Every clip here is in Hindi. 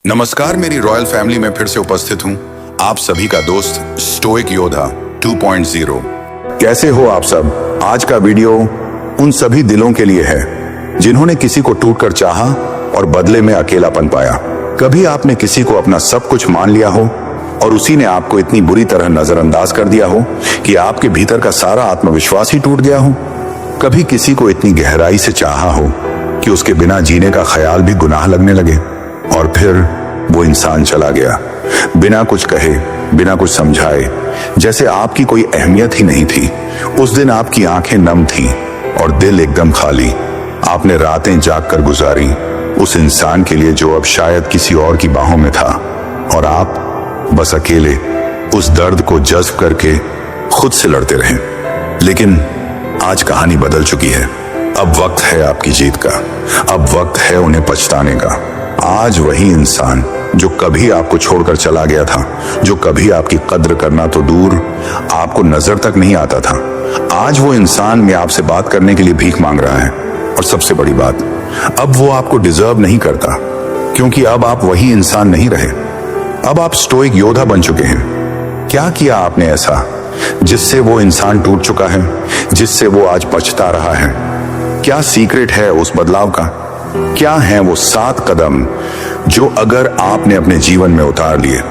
नमस्कार, मेरी रॉयल फैमिली में फिर से उपस्थित हूँ आप सभी का दोस्त स्टोइक योद्धा 2.0। कैसे हो आप सब? आज का वीडियो उन सभी दिलों के लिए है जिन्होंने किसी को टूटकर चाहा और बदले में अकेलापन पाया। कभी आपने किसी को अपना सब कुछ मान लिया हो और उसी ने आपको इतनी बुरी तरह नजरअंदाज कर दिया हो कि आपके भीतर का सारा आत्मविश्वास ही टूट गया हो। कभी किसी को इतनी गहराई से चाहा हो कि उसके बिना जीने का ख्याल भी गुनाह लगने लगे, और फिर वो इंसान चला गया बिना कुछ कहे, बिना कुछ समझाए, जैसे आपकी कोई अहमियत ही नहीं थी। उस दिन आपकी आंखें नम थीं और दिल एकदम खाली। आपने रातें जागकर गुजारी उस इंसान के लिए जो अब शायद किसी और की बाहों में था, और आप बस अकेले उस दर्द को जज्ब करके खुद से लड़ते रहे। लेकिन आज कहानी बदल चुकी है। अब वक्त है आपकी जीत का, अब वक्त है उन्हें पछताने का। आज वही इंसान जो कभी आपको छोड़कर चला गया था, जो कभी आपकी कद्र करना तो दूर आपको नजर तक नहीं आता था, आज वो इंसान में आपसे बात करने के लिए भीख मांग रहा है। और सबसे बड़ी बात, अब वो आपको डिजर्व नहीं करता, क्योंकि अब आप वही इंसान नहीं रहे। अब आप स्टोइक योद्धा बन चुके हैं। क्या किया आपने ऐसा जिससे वो इंसान टूट चुका है, जिससे वो आज पछता रहा है? क्या सीक्रेट है उस बदलाव का? क्या है वो 7 कदम जो अगर आपने अपने जीवन में उतार लिए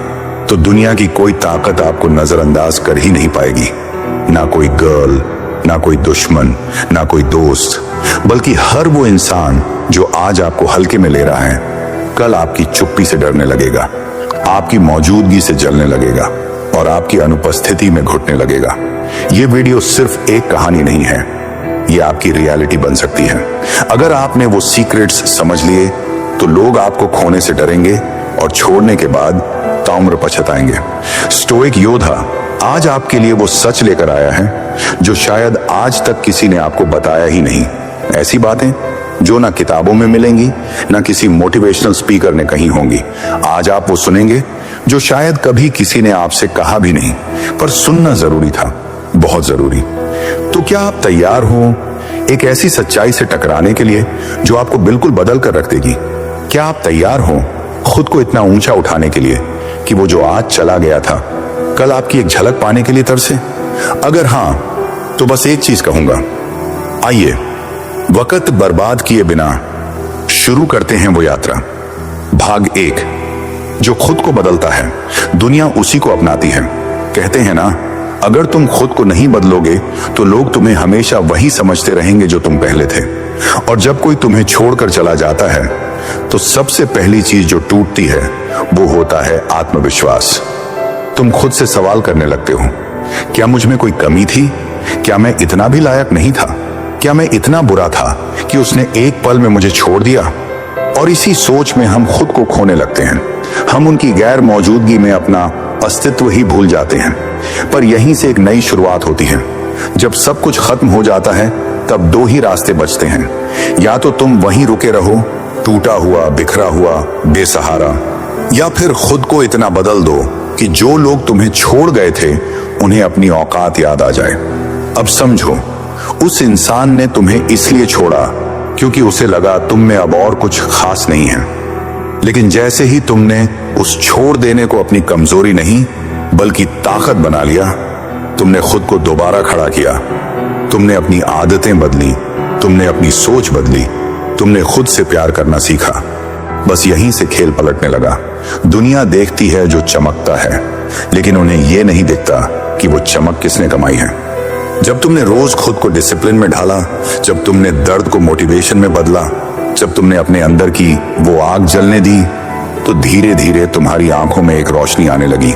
तो दुनिया की कोई ताकत आपको नजरअंदाज कर ही नहीं पाएगी? ना कोई गर्ल, ना कोई दुश्मन, ना कोई दोस्त, बल्कि हर वो इंसान जो आज आपको हल्के में ले रहा है, कल आपकी चुप्पी से डरने लगेगा, आपकी मौजूदगी से जलने लगेगा और आपकी अनुपस्थिति में घुटने लगेगा। ये वीडियो सिर्फ एक कहानी नहीं है, ये आपकी रियलिटी बन सकती है। अगर आपने वो सीक्रेट्स समझ लिए तो लोग आपको खोने से डरेंगे और छोड़ने के बाद ताउम्र पछताएंगे। स्टोइक योद्धा आज आपके लिए वो सच लेकर आया है जो शायद आज तक किसी ने आपको बताया ही नहीं। ऐसी बातें जो ना किताबों में मिलेंगी, ना किसी मोटिवेशनल स्पीकर ने कही होंगी। आज आप वो सुनेंगे जो शायद कभी किसी ने आपसे कहा भी नहीं, पर सुनना जरूरी था, बहुत जरूरी। तो क्या आप तैयार हो एक ऐसी सच्चाई से टकराने के लिए जो आपको बिल्कुल बदल कर रख देगी? क्या आप तैयार हो खुद को इतना ऊंचा उठाने के लिए कि वो जो आज चला गया था कल आपकी एक झलक पाने के लिए तरसे? अगर हां, तो बस एक चीज कहूंगा, आइए वक्त बर्बाद किए बिना शुरू करते हैं वो यात्रा। भाग 1, जो खुद को बदलता है दुनिया उसी को अपनाती है। कहते हैं ना, अगर तुम खुद को नहीं बदलोगे तो लोग तुम्हें हमेशा वही समझते रहेंगे जो तुम पहले थे। और जब कोई तुम्हें छोड़कर चला जाता है तो सबसे पहली चीज जो टूटती है वो होता है आत्मविश्वास। तुम खुद से सवाल करने लगते हो, क्या मुझ में कोई कमी थी? क्या मैं इतना भी लायक नहीं था? क्या मैं इतना बुरा था कि उसने एक पल में मुझे छोड़ दिया? और इसी सोच में हम खुद को खोने लगते हैं। हम उनकी गैर मौजूदगी में अपना अस्तित्व ही भूल जाते हैं। पर यहीं से एक नई शुरुआत होती है। जब सब कुछ खत्म हो जाता है तब 2 ही रास्ते बचते हैं। या तो तुम वहीं रुके रहो, टूटा हुआ, बिखरा हुआ, बेसहारा, या फिर खुद को इतना बदल दो कि जो लोग तुम्हें छोड़ गए थे उन्हें अपनी औकात याद आ जाए। अब समझो, उस इंसान ने तुम्हें इसलिए छोड़ा क्योंकि उसे लगा तुम में अब और कुछ खास नहीं है। लेकिन जैसे ही तुमने उस छोड़ देने को अपनी कमजोरी नहीं बल्कि ताकत बना लिया, तुमने खुद को दोबारा खड़ा किया। तुमने अपनी आदतें बदली, तुमने अपनी सोच बदली, तुमने खुद से प्यार करना सीखा। बस यहीं से खेल पलटने लगा। दुनिया देखती है जो चमकता है, लेकिन उन्हें यह नहीं दिखता कि वो चमक किसने कमाई है। जब तुमने रोज खुद को डिसिप्लिन में ढाला, जब तुमने दर्द को मोटिवेशन में बदला, जब तुमने अपने अंदर की वो आग जलने दी, तो धीरे धीरे तुम्हारी आंखों में एक रोशनी आने लगी,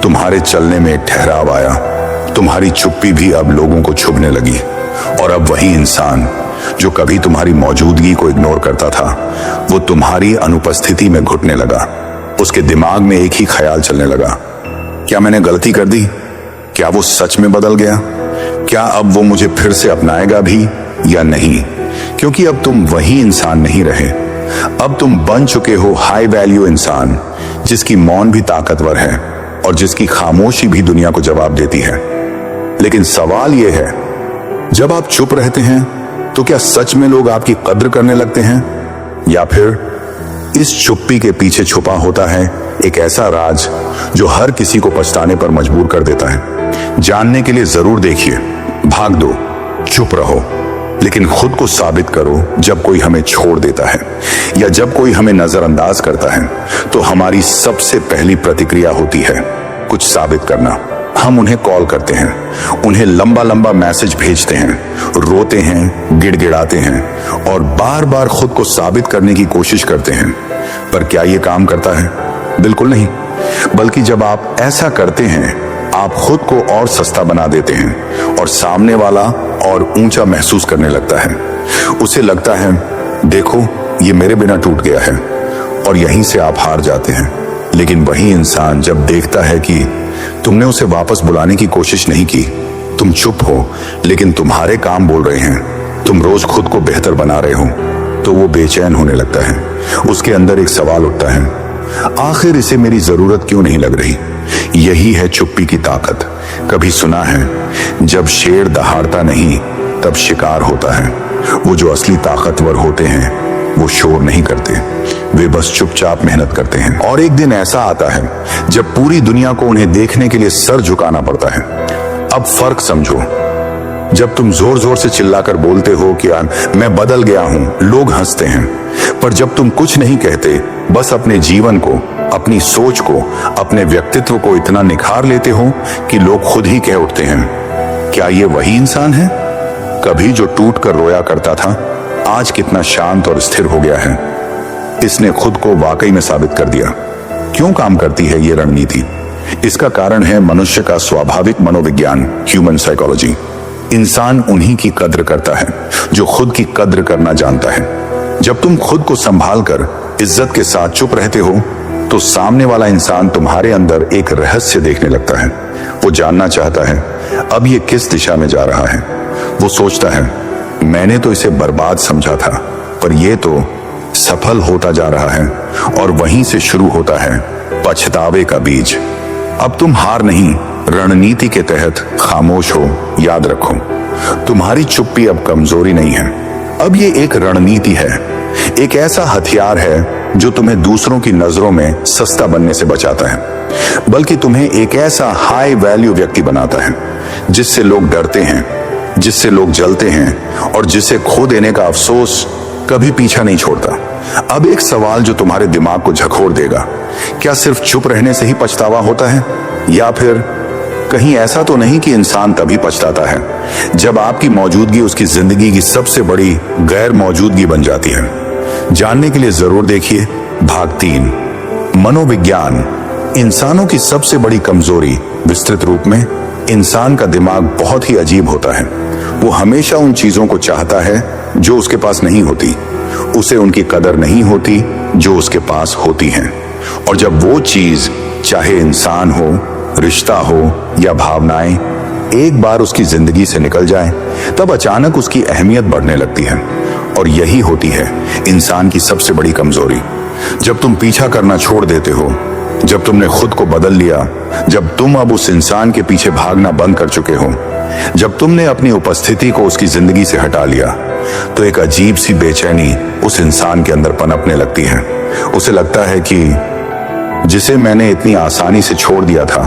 तुम्हारे चलने में एक ठहराव आया, तुम्हारी चुप्पी भी अब लोगों को छुभने लगी। और अब वही इंसान जो कभी तुम्हारी मौजूदगी को इग्नोर करता था, वो तुम्हारी अनुपस्थिति में घुटने लगा। उसके दिमाग में एक ही ख्याल चलने लगा, क्या मैंने गलती कर दी? क्या वो सच में बदल गया? क्या अब वो मुझे फिर से अपनाएगा भी या नहीं? क्योंकि अब तुम वही इंसान नहीं रहे। अब तुम बन चुके हो हाई वैल्यू इंसान, जिसकी मौन भी ताकतवर है और जिसकी खामोशी भी दुनिया को जवाब देती है। लेकिन सवाल यह है, जब आप चुप रहते हैं तो क्या सच में लोग आपकी कद्र करने लगते हैं, या फिर इस चुप्पी के पीछे छुपा होता है एक ऐसा राज जो हर किसी को पछताने पर मजबूर कर देता है। जानने के लिए जरूर देखिए। भाग दो, चुप रहो, लेकिन खुद को साबित करो। जब कोई हमें छोड़ देता है या जब कोई हमें नजरअंदाज करता है तो हमारी सबसे पहली प्रतिक्रिया होती है कुछ साबित करना। हम उन्हें कॉल करते हैं, उन्हें लंबा लंबा मैसेज भेजते हैं, रोते हैं, गिड़गिड़ाते हैं और बार बार खुद को साबित करने की कोशिश करते हैं। पर क्या यह काम करता है? बिल्कुल नहीं। बल्कि जब आप ऐसा करते हैं आप खुद को और सस्ता बना देते हैं और सामने वाला और ऊंचा महसूस करने लगता है। उसे लगता है देखो ये मेरे बिना टूट गया है, और यहीं से आप हार जाते हैं। लेकिन वही इंसान जब देखता है कि तुमने उसे वापस बुलाने की कोशिश नहीं की, तुम चुप हो लेकिन तुम्हारे काम बोल रहे हैं, तुम रोज खुद को बेहतर बना रहे हो, तो वो बेचैन होने लगता है। उसके अंदर एक सवाल उठता है, आखिर इसे मेरी जरूरत क्यों नहीं लग रही? यही है चुप्पी की ताकत। कभी सुना है जब शेर दहाड़ता नहीं तब शिकार होता है। वो जो असली ताकतवर होते हैं वो शोर नहीं करते, वे बस चुपचाप मेहनत करते हैं। और एक दिन ऐसा आता है जब पूरी दुनिया को उन्हें देखने के लिए सर झुकाना पड़ता है। अब फर्क समझो, जब तुम जोर जोर से चिल्लाकर बोलते हो कि मैं बदल गया हूं, लोग हंसते हैं। पर जब तुम कुछ नहीं कहते, बस अपने जीवन को, अपनी सोच को, अपने व्यक्तित्व को इतना निखार लेते हो कि लोग खुद ही कह उठते हैं, क्या ये वही इंसान है? कभी जो टूट कर रोया करता था, आज कितना शांत और स्थिर हो गया है। इसने खुद को वाकई में साबित कर दिया। क्यों काम करती है ये रणनीति? इसका कारण है मनुष्य का स्वाभाविक मनोविज्ञान, ह्यूमन साइकोलॉजी। इंसान उन्हीं की कद्र करता है जो खुद की कद्र करना जानता है। जब तुम खुद को संभाल कर इज्जत के साथ चुप रहते हो तो सामने वाला इंसान तुम्हारे अंदर एक रहस्य देखने लगता है। वो जानना चाहता है अब ये किस दिशा में जा रहा है। वो सोचता है मैंने तो इसे बर्बाद समझा था, पर ये तो सफल होता जा रहा है। और वहीं से शुरू होता है पछतावे का बीज। अब तुम हार नहीं, रणनीति के तहत खामोश हो। याद रखो, तुम्हारी चुप्पी अब कमजोरी नहीं है, अब ये एक रणनीति है। एक ऐसा हथियार है जो तुम्हें दूसरों की नजरों में सस्ता बनने से बचाता है, बल्कि तुम्हें एक ऐसा हाई वैल्यू व्यक्ति बनाता है जिससे लोग डरते हैं, जिससे लोग जलते हैं और जिसे खो देने का अफसोस कभी पीछा नहीं छोड़ता। अब एक सवाल जो तुम्हारे दिमाग को झकोर देगा, क्या सिर्फ चुप रहने से ही पछतावा होता है? या फिर कहीं ऐसा तो नहीं कि इंसान तभी पछताता है जब आपकी मौजूदगी उसकी जिंदगी की सबसे बड़ी गैर मौजूदगी बन जाती है? जानने के लिए जरूर देखिए भाग 3, मनोविज्ञान, इंसानों की सबसे बड़ी कमजोरी। विस्तृत रूप में, इंसान का दिमाग बहुत ही अजीब होता है। वो हमेशा उन चीजों को चाहता है जो उसके पास नहीं होती। उसे उनकी कदर नहीं होती जो उसके पास होती हैं। और जब वो चीज, चाहे इंसान हो, रिश्ता हो या भावनाएं, एक बार उसकी जिंदगी से निकल जाए, तब अचानक उसकी अहमियत बढ़ने लगती है। और यही होती है इंसान की सबसे बड़ी कमजोरी। जब तुम पीछा करना छोड़ देते हो, जब तुमने खुद को बदल लिया, जब तुम अब उस इंसान के पीछे भागना बंद कर चुके हो, जब तुमने अपनी उपस्थिति को उसकी जिंदगी से हटा लिया, तो एक अजीब सी बेचैनी उस इंसान के अंदर पनपने लगती है। उसे लगता है कि जिसे मैंने इतनी आसानी से छोड़ दिया था,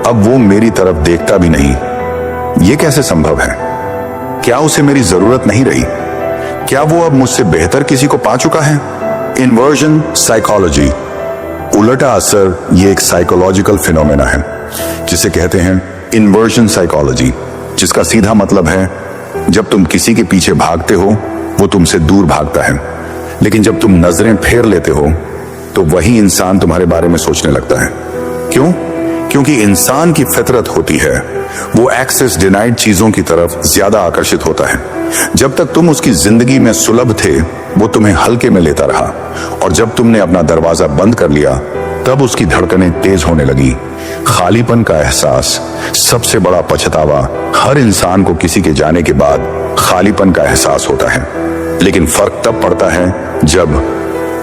अब वो मेरी तरफ देखता भी नहीं। ये कैसे संभव है? क्या उसे मेरी जरूरत नहीं रही? क्या वो अब मुझसे बेहतर किसी को पा चुका है? इन्वर्जन साइकोलॉजी, उलटा असर, ये एक साइकोलॉजिकल फिनोमेना है जिसे कहते हैं इन्वर्जन साइकोलॉजी, जिसका सीधा मतलब है जब तुम किसी के पीछे भागते हो वो तुमसे दूर भागता है, लेकिन जब तुम नजरें फेर लेते हो तो वही इंसान तुम्हारे बारे में सोचने लगता है। क्यों? क्योंकि इंसान की फितरत होती है वो एक्सेस डिनाइड चीजों की तरफ ज्यादा आकर्षित होता है। जब तक तुम उसकी जिंदगी में सुलभ थे वो तुम्हें हल्के में लेता रहा, और जब तुमने अपना दरवाजा बंद कर लिया तब उसकी धड़कनें तेज होने लगी। खालीपन का एहसास, सबसे बड़ा पछतावा। हर इंसान को किसी के जाने के बाद खालीपन का एहसास होता है, लेकिन फर्क तब पड़ता है जब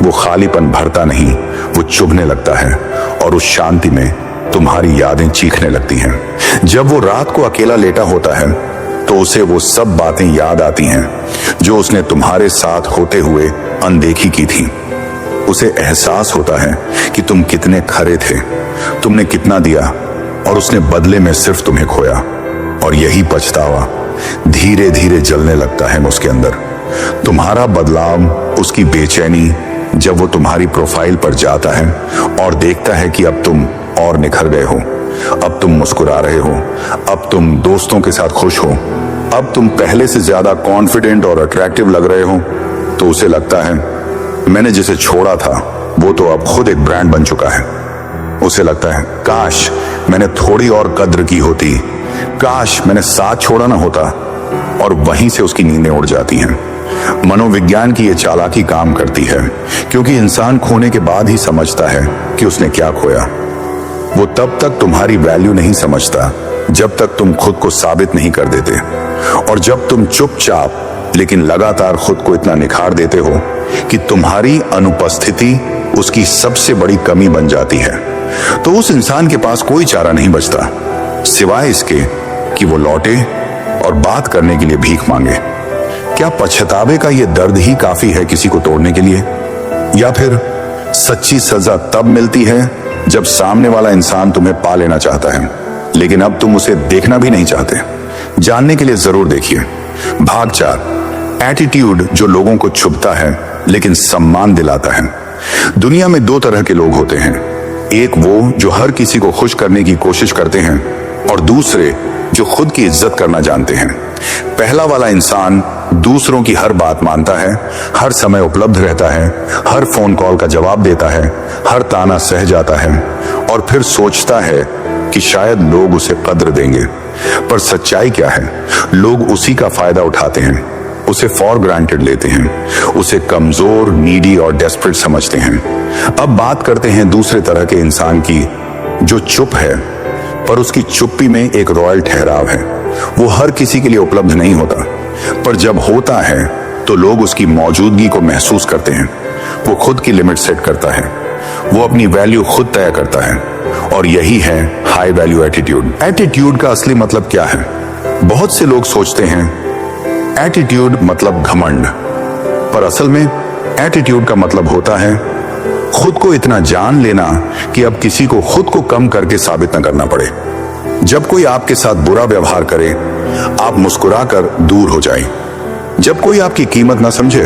वो खालीपन भरता नहीं, वो चुभने लगता है और उस शांति में तुम्हारी यादें चीखने लगती हैं। जब वो रात को अकेला लेटा होता है तो उसे वो सब बातें याद आती हैं जो उसने तुम्हारे साथ होते हुए अनदेखी की थी। उसे एहसास होता है कि तुम कितने खरे थे, तुमने कितना दिया और उसने बदले में सिर्फ तुम्हें खोया। और यही पछतावा धीरे धीरे जलने लगता है उसके अंदर। तुम्हारा बदलाव, उसकी बेचैनी, जब वो तुम्हारी प्रोफाइल पर जाता है और देखता है कि अब तुम और निखर गए हो, अब तुम मुस्कुरा रहे हो, अब तुम दोस्तों के साथ खुश हो, अब तुम पहले से ज्यादा कॉन्फिडेंट और अट्रैक्टिव लग रहे हो, तो उसे लगता है मैंने जिसे छोड़ा था वो तो अब खुद एक ब्रांड बन चुका है। उसे लगता है काश मैंने थोड़ी और कद्र की होती, काश मैंने साथ छोड़ा ना होता। और वहीं से उसकी नींदें उड़ जाती हैं। मनोविज्ञान की ये चालाकी काम करती है, क्योंकि इंसान खोने के बाद ही समझता है कि उसने क्या खोया। वो तब तक तुम्हारी वैल्यू नहीं समझता जब तक तुम खुद को साबित नहीं कर देते। और जब तुम चुपचाप लेकिन लगातार खुद को इतना निखार देते हो कि तुम्हारी अनुपस्थिति उसकी सबसे बड़ी कमी बन जाती है, तो उस इंसान के पास कोई चारा नहीं बचता सिवाय इसके कि वो लौटे और बात करने के लिए भीख मांगे। क्या पछतावे का ये दर्द ही काफी है किसी को तोड़ने के लिए? या फिर सच्ची सजा तब मिलती है जब सामने वाला इंसान तुम्हें पा लेना चाहता है, लेकिन अब तुम उसे देखना भी नहीं चाहते? जानने के लिए जरूर देखिए भाग 4, एटीट्यूड जो लोगों को छुपता है लेकिन सम्मान दिलाता है। दुनिया में दो तरह के लोग होते हैं, एक वो जो हर किसी को खुश करने की कोशिश करते हैं और दूसरे जो खुद की इज्जत करना जानते हैं। पहला वाला इंसान दूसरों की हर बात मानता है, हर समय उपलब्ध रहता है, हर फोन कॉल का जवाब देता है, हर ताना सह जाता है और फिर सोचता है कि शायद लोग उसे कद्र देंगे। पर सच्चाई क्या है? लोग उसी का फायदा उठाते हैं, उसे फॉर ग्रांटेड लेते हैं, उसे कमजोर, नीडी और डेस्परेट समझते हैं। अब बात करते हैं दूसरे तरह के इंसान की, जो चुप है पर उसकी चुप्पी में एक रॉयल ठहराव है। वो हर किसी के लिए उपलब्ध नहीं होता, पर जब होता है तो लोग उसकी मौजूदगी को महसूस करते हैं। वो खुद की लिमिट सेट करता है, वो अपनी वैल्यू खुद तय करता है, और यही है हाई वैल्यू एटीट्यूड। एटीट्यूड का असली मतलब क्या है? बहुत से लोग सोचते हैं एटीट्यूड मतलब घमंड, पर असल में एटीट्यूड का मतलब होता है खुद को इतना जान लेना कि अब किसी को खुद को कम करके साबित न करना पड़े। जब कोई आपके साथ बुरा व्यवहार करे, आप मुस्कुराकर दूर हो जाएं। जब कोई आपकी कीमत ना समझे,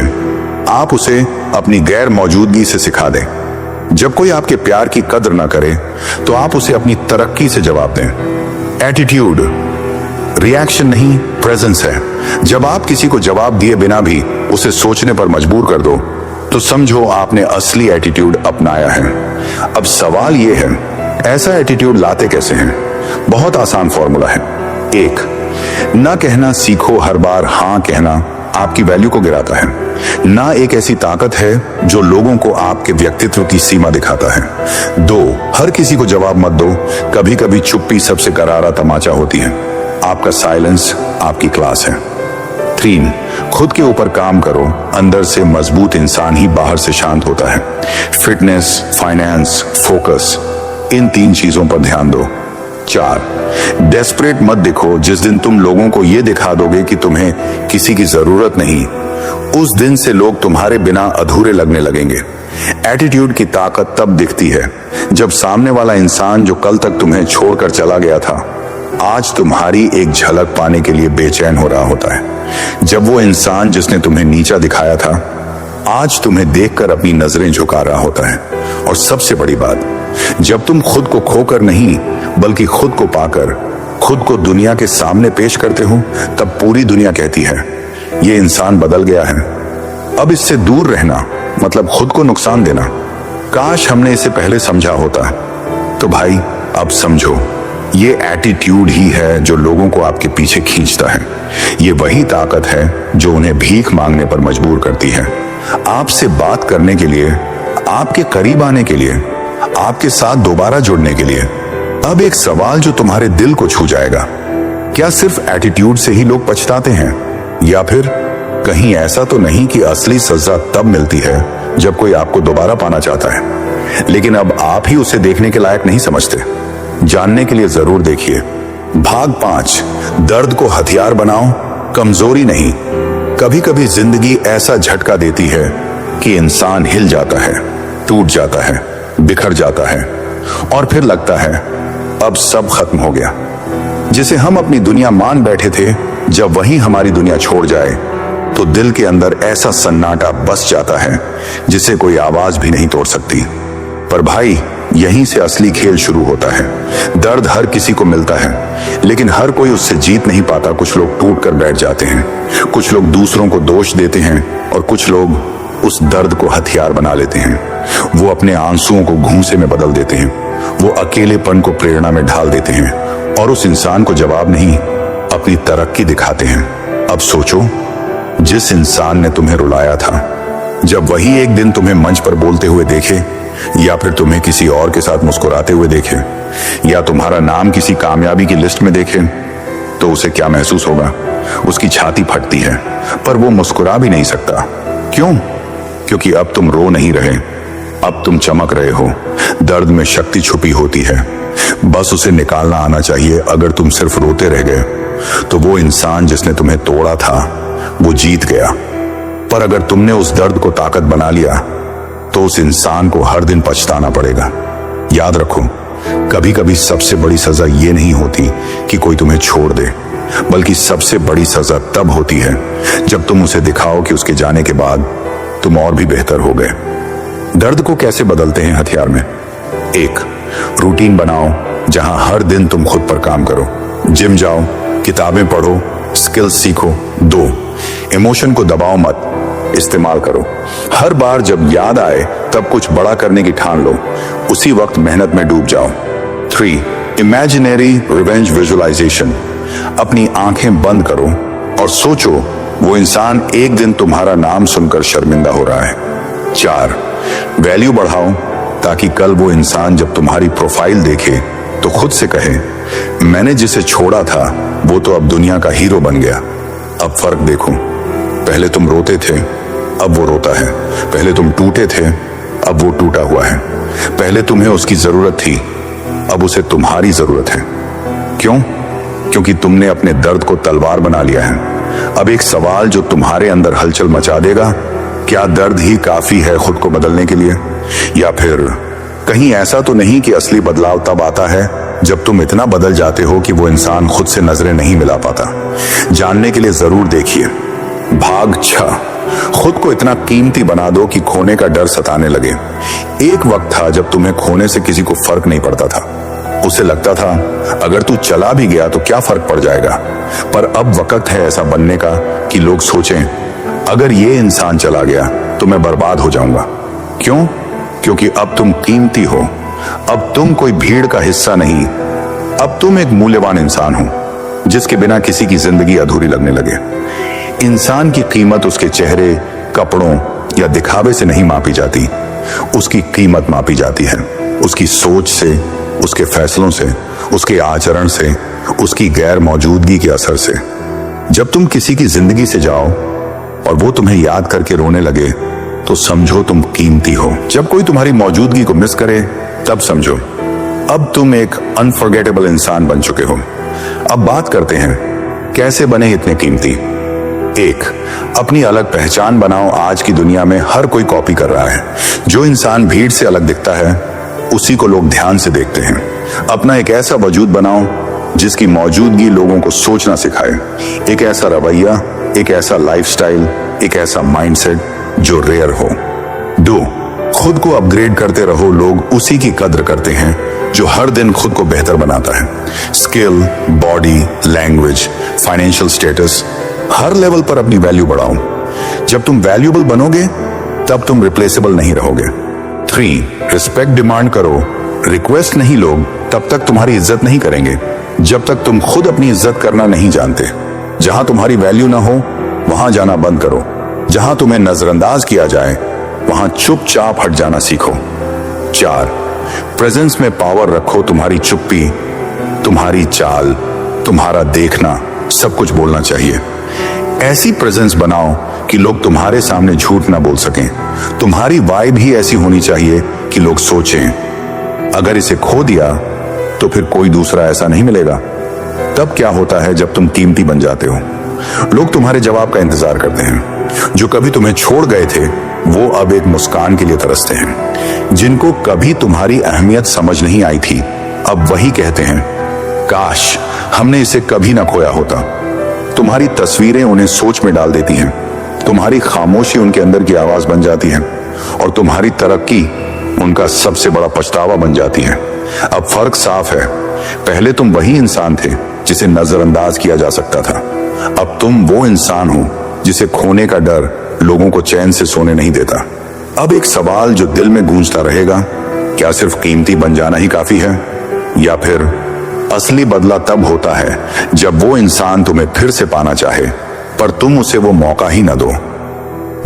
आप उसे अपनी गैर मौजूदगी से सिखा दें। जब कोई आपके प्यार की कद्र ना करे, तो आप उसे अपनी तरक्की से जवाब दें। एटीट्यूड रिएक्शन नहीं, प्रेजेंस है। जब आप किसी को जवाब दिए बिना भी उसे सोचने पर मजबूर कर दो, तो समझो आपने असली एटीट्यूड अपनाया है। अब सवाल यह है, ऐसा एटीट्यूड लाते कैसे हैं? बहुत आसान फॉर्मूला है। 1, ना कहना सीखो। हर बार हाँ कहना आपकी वैल्यू को गिराता है। ना एक ऐसी ताकत है जो लोगों को आपके व्यक्तित्व की सीमा दिखाता है। 2, हर किसी को जवाब मत दो। कभी कभी चुप्पी सबसे करारा तमाचा होती है। आपका साइलेंस आपकी क्लास है। 3, खुद के ऊपर काम करो। अंदर से मजबूत इंसान ही बाहर से शांत होता है। फिटनेस, फाइनेंस, फोकस, इन 3 चीजों पर ध्यान दो। 4, डेस्परेट मत दिखो। जिस दिन तुम लोगों को यह दिखा दोगे कि तुम्हें किसी की जरूरत नहीं, उस दिन से लोग तुम्हारे बिना अधूरे लगने लगेंगे। एटीट्यूड की ताकत तब दिखती है जब सामने वाला इंसान जो कल तक तुम्हें छोड़कर चला गया था, आज तुम्हारी एक झलक पाने के लिए बेचैन हो रहा होता है। जब वो इंसान जिसने तुम्हें नीचा दिखाया था, आज तुम्हें देखकर अपनी नजरें झुका रहा होता है। और सबसे बड़ी बात, जब तुम खुद को खोकर नहीं बल्कि खुद को पाकर खुद को दुनिया के सामने पेश करते हो, तब पूरी दुनिया कहती है ये इंसान बदल गया है। अब इससे दूर रहना मतलब खुद को नुकसान देना। काश हमने इसे पहले समझा होता। तो भाई अब समझो, ये एटीट्यूड ही है जो लोगों को आपके पीछे खींचता है। ये वही ताकत है जो उन्हें भीख मांगने पर मजबूर करती है, आपसे बात करने के लिए, आपके करीब आने के लिए, आपके साथ दोबारा जुड़ने के लिए। अब एक सवाल जो तुम्हारे दिल को छू जाएगा, क्या सिर्फ एटीट्यूड से ही लोग पछताते हैं, या फिर कहीं ऐसा तो नहीं कि असली सजा तब मिलती है जब कोई आपको दोबारा पाना चाहता है, लेकिन अब आप ही उसे देखने के लायक नहीं समझते? जानने के लिए जरूर देखिए भाग 5, दर्द को हथियार बनाओ, कमजोरी नहीं। कभी कभी जिंदगी ऐसा झटका देती है कि इंसान हिल जाता है, टूट जाता है, बिखर जाता है और फिर लगता है अब सब खत्म हो गया। जिसे हम अपनी दुनिया मान बैठे थे, जब वही हमारी दुनिया छोड़ जाए तो दिल के अंदर ऐसा सन्नाटा बस जाता है जिसे कोई आवाज भी नहीं तोड़ सकती। पर भाई, यहीं से असली खेल शुरू होता है। दर्द हर किसी को मिलता है, लेकिन हर कोई उससे जीत नहीं पाता। कुछ लोग टूट कर बैठ जाते हैं, कुछ लोग दूसरों को दोष देते हैं और कुछ लोग उस दर्द को हथियार बना लेते हैं। वो अपने आंसुओं को घूंसे में बदल देते हैं, वो अकेलेपन को प्रेरणा में ढाल देते हैं और उस इंसान को जवाब नहीं, अपनी तरक्की दिखाते हैं। अब सोचो, जिस इंसान ने तुम्हें रुलाया था, जब वही एक दिन तुम्हें मंच पर बोलते हुए देखे, या फिर तुम्हें किसी और के साथ मुस्कुराते हुए देखे, या तुम्हारा नाम किसी कामयाबी की लिस्ट में देखे, तो उसे क्या महसूस होगा? उसकी छाती फटती है, पर वो मुस्कुरा भी नहीं सकता। क्यों? क्योंकि अब तुम रो नहीं रहे, अब तुम चमक रहे हो। दर्द में शक्ति छुपी होती है, बस उसे निकालना आना चाहिए। अगर तुम सिर्फ रोते रह गए तो वो इंसान जिसने तुम्हें तोड़ा था वो जीत गया, पर अगर तुमने उस दर्द को ताकत बना लिया तो उस इंसान को हर दिन पछताना पड़ेगा। याद रखो, कभी कभी सबसे बड़ी सजा ये नहीं होती कि कोई तुम्हें छोड़ दे, बल्कि सबसे बड़ी सजा तब होती है जब तुम उसे दिखाओ कि उसके जाने के बाद तुम और भी बेहतर हो गए। दर्द को कैसे बदलते हैं हथियार में? 1. रूटीन बनाओ जहां हर दिन तुम खुद पर काम करो। जिम जाओ, किताबें पढ़ो, स्किल्स सीखो। 2. इमोशन को दबाओ मत, इस्तेमाल करो। हर बार जब याद आए तब कुछ बड़ा करने की ठान लो, उसी वक्त मेहनत में डूब जाओ। 3. Imaginary revenge visualisation. अपनी आंखें बंद करो और सोचो वो इंसान एक दिन तुम्हारा नाम सुनकर शर्मिंदा हो रहा है। 4. वैल्यू बढ़ाओ ताकि कल वो इंसान जब तुम्हारी प्रोफाइल देखे तो खुद से कहे, मैंने जिसे छोड़ा था वो तो अब दुनिया का हीरो बन गया। अब फर्क देखो, पहले तुम रोते थे, अब वो रोता है। पहले तुम टूटे थे, अब वो टूटा हुआ है। पहले तुम्हें उसकी जरूरत थी, अब उसे तुम्हारी जरूरत है। क्यों? क्योंकि तुमने अपने दर्द को तलवार बना लिया है। अब एक सवाल जो तुम्हारे अंदर हलचल मचा देगा, क्या दर्द ही काफी है खुद को बदलने के लिए? या फिर कहीं ऐसा तो नहीं कि असली बदलाव तब आता है जब तुम इतना बदल जाते हो कि वो इंसान खुद से नजरें नहीं मिला पाता? जानने के लिए जरूर देखिए भाग 6। खुद को इतना कीमती बना दो कि खोने का डर सताने लगे। एक वक्त था जब तुम्हें खोने से किसी को फर्क नहीं पड़ता था। उसे लगता था अगर तू चला भी गया तो क्या फर्क पड़ जाएगा। पर अब वक्त है ऐसा बनने का कि लोग सोचें, अगर ये इंसान चला गया तो मैं बर्बाद हो जाऊंगा। क्यों? क्योंकि अब तुम कीमती हो। अब तुम कोई भीड़ का हिस्सा नहीं, अब तुम एक मूल्यवान इंसान हो जिसके बिना किसी की जिंदगी अधूरी लगने लगे। इंसान की कीमत उसके चेहरे, कपड़ों या दिखावे से नहीं मापी जाती, उसकी कीमत मापी जाती है उसकी सोच से, उसके फैसलों से, उसके आचरण से, उसकी गैर मौजूदगी के असर से। जब तुम किसी की जिंदगी से जाओ और वो तुम्हें याद करके रोने लगे तो समझो तुम कीमती हो। जब कोई तुम्हारी मौजूदगी को मिस करे तब समझो अब तुम एक अनफॉरगेटेबल इंसान बन चुके हो। अब बात करते हैं कैसे बने इतने कीमती। 1. अपनी अलग पहचान बनाओ। आज की दुनिया में हर कोई कॉपी कर रहा है। जो इंसान भीड़ से अलग दिखता है उसी को लोग ध्यान से देखते हैं। अपना एक ऐसा वजूद बनाओ जिसकी मौजूदगी लोगों को सोचना सिखाए। एक ऐसा रवैया, एक ऐसा लाइफस्टाइल, एक ऐसा माइंडसेट जो रेयर हो। 2. खुद को अपग्रेड करते रहो। लोग उसी की कद्र करते हैं जो हर दिन खुद को बेहतर बनाता है। Skill, body, language, financial status, हर लेवल पर अपनी वैल्यू बढ़ाओ। जब तुम वैल्यूएबल बनोगे तब तुम रिप्लेसेबल नहीं रहोगे। 3. रिस्पेक्ट डिमांड करो। रिक्वेस्ट नहीं, लोग तब तक तुम्हारी इज्जत नहीं करेंगे जब तक तुम खुद अपनी इज्जत करना नहीं जानते। जहां तुम्हारी वैल्यू ना हो वहां जाना बंद करो। जहां तुम्हें नजरअंदाज किया जाए वहां चुपचाप हट जाना सीखो। 4. प्रेजेंस में पावर रखो। तुम्हारी चुप्पी, तुम्हारी चाल, तुम्हारा देखना सब कुछ बोलना चाहिए। ऐसी प्रेजेंस बनाओ कि लोग तुम्हारे सामने झूठ ना बोल सकें। तुम्हारी वाइब ही ऐसी होनी चाहिए कि लोग सोचें अगर इसे खो दिया तो फिर कोई दूसरा ऐसा नहीं मिलेगा। तब क्या होता है जब तुम कीमती बन जाते हो? लोग तुम्हारे जवाब का इंतजार करते हैं। जो कभी तुम्हें छोड़ गए थे वो अब एक मुस्कान के लिए तरसते हैं। जिनको कभी तुम्हारी अहमियत समझ नहीं आई थी, अब वही कहते हैं काश हमने इसे कभी ना खोया होता। तुम्हारी तस्वीरें उन्हें सोच में डाल देती हैं, तुम्हारी खामोशी उनके अंदर की आवाज बन जाती है, और तुम्हारी तरक्की उनका सबसे बड़ा पछतावा बन जाती है। अब फर्क साफ है, पहले तुम वही इंसान थे जिसे नजरअंदाज किया जा सकता था, अब तुम वो इंसान हो जिसे खोने का डर लोगों को चैन से सोने नहीं देता। अब एक सवाल जो दिल में गूंजता रहेगा, क्या सिर्फ कीमती बन जाना ही काफी है, या फिर असली बदला तब होता है जब वो इंसान तुम्हें फिर से पाना चाहे पर तुम उसे वो मौका ही ना दो।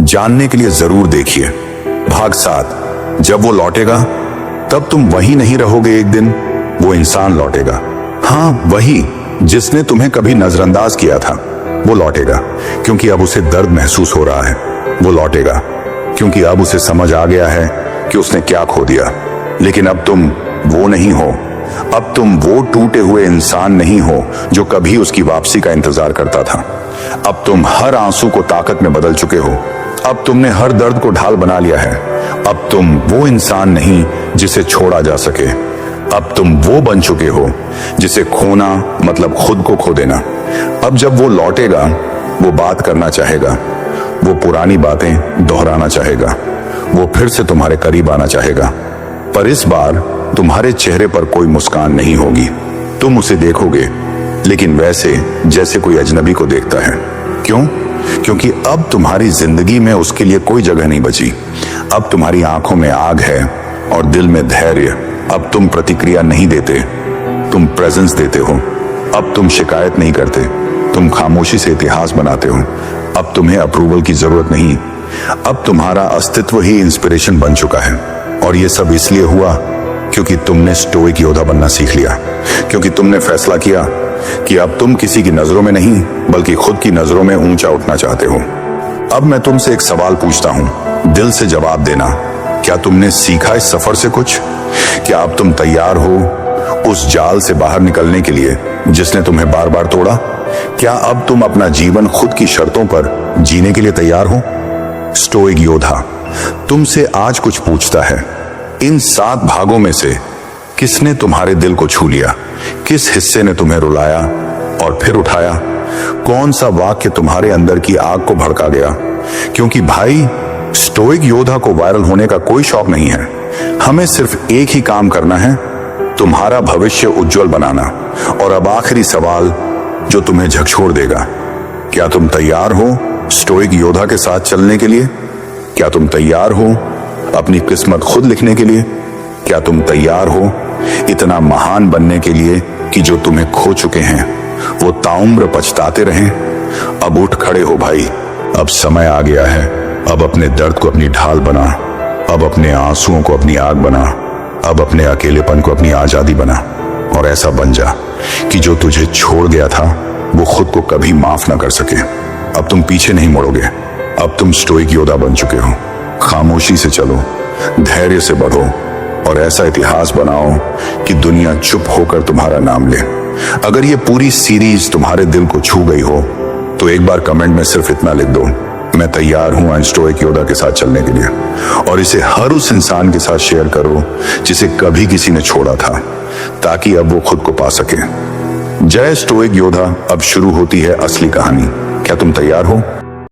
जानने के लिए जरूर देखिए भाग 7। जब वो लौटेगा तब तुम वही नहीं रहोगे, एक दिन वो इंसान लौटेगा। हाँ, वही जिसने तुम्हें कभी नजरअंदाज किया था वो लौटेगा, क्योंकि अब उसे दर्द महसूस हो रहा है। वो लौटेगा क्योंकि अब उसे समझ आ गया है कि उसने क्या खो दिया। लेकिन अब तुम वो नहीं हो, अब तुम वो टूटे हुए इंसान नहीं हो जो कभी उसकी वापसी का इंतजार करता था। अब तुम हर आंसू को ताकत में बदल चुके हो, अब तुमने हर दर्द को ढाल बना लिया है। अब तुम वो इंसान नहीं जिसे छोड़ा जा सके, अब तुम वो बन चुके हो जिसे खोना मतलब खुद को खो देना। अब जब वो लौटेगा वो बात करना चाहेगा, वो पुरानी बातें दोहराना चाहेगा, वो फिर से तुम्हारे करीब आना चाहेगा, पर इस बार तुम्हारे चेहरे पर कोई मुस्कान नहीं होगी। तुम उसे देखोगे लेकिन वैसे जैसे कोई अजनबी को देखता है। क्यों? क्योंकि अब तुम्हारी जिंदगी में उसके लिए कोई जगह नहीं बची। अब तुम्हारी आंखों में आग है और दिल में धैर्य। अब तुम प्रतिक्रिया नहीं देते, तुम प्रेजेंस देते हो। अब तुम शिकायत नहीं करते, तुम खामोशी से इतिहास बनाते हो। अब तुम्हें अप्रूवल की जरूरत नहीं, अब तुम्हारा अस्तित्व ही इंस्पिरेशन बन चुका है। और ये सब इसलिए हुआ क्योंकि तुमने स्टोइक योद्धा बनना सीख लिया, क्योंकि तुमने फैसला किया कि अब तुम किसी की नजरों में नहीं बल्कि खुद की नजरों में ऊंचा उठना चाहते हो। अब मैं तुमसे एक सवाल पूछता हूं, दिल से जवाब देना। क्या तुमने सीखा इस सफर से कुछ? क्या अब तुम तैयार हो उस जाल से बाहर निकलने के लिए जिसने तुम्हें बार बार तोड़ा? क्या अब तुम अपना जीवन खुद की शर्तों पर जीने के लिए तैयार हो? स्टोइक योद्धा तुमसे आज कुछ पूछता है, इन 7 भागों में से किसने तुम्हारे दिल को छू लिया? किस हिस्से ने तुम्हें रुलाया और फिर उठाया? कौन सा वाक्य तुम्हारे अंदर की आग को भड़का गया? क्योंकि भाई, स्टोइक योद्धा को वायरल होने का कोई शौक नहीं है। हमें सिर्फ एक ही काम करना है, तुम्हारा भविष्य उज्जवल बनाना। और अब आखिरी सवाल जो तुम्हें झकझोर देगा, क्या तुम तैयार हो स्टोइक योद्धा के साथ चलने के लिए? क्या तुम तैयार हो अपनी किस्मत खुद लिखने के लिए? क्या तुम तैयार हो इतना महान बनने के लिए कि जो तुम्हें खो चुके हैं वो ताउम्र पछताते रहें? अब उठ खड़े हो भाई, अब समय आ गया है। अब अपने दर्द को अपनी ढाल बना, अब अपने आंसुओं को अपनी आग बना, अब अपने अकेलेपन को अपनी आजादी बना, और ऐसा बन जा कि जो तुझे छोड़ गया था वो खुद को कभी माफ ना कर सके। अब तुम पीछे नहीं मुड़ोगे, अब तुम स्टोइक योद्धा बन चुके हो। खामोशी से चलो, धैर्य से बढ़ो और ऐसा इतिहास बनाओ कि दुनिया चुप होकर तुम्हारा नाम ले। अगर ये पूरी सीरीज तुम्हारे दिल को छू गई हो तो एक बार कमेंट में सिर्फ इतना लिख दो, मैं तैयार हूं स्टोइक योद्धा के साथ चलने के लिए। और इसे हर उस इंसान के साथ शेयर करो जिसे कभी किसी ने छोड़ा था, ताकि अब वो खुद को पा सके। जय स्टोइक योद्धा। अब शुरू होती है असली कहानी। क्या तुम तैयार हो?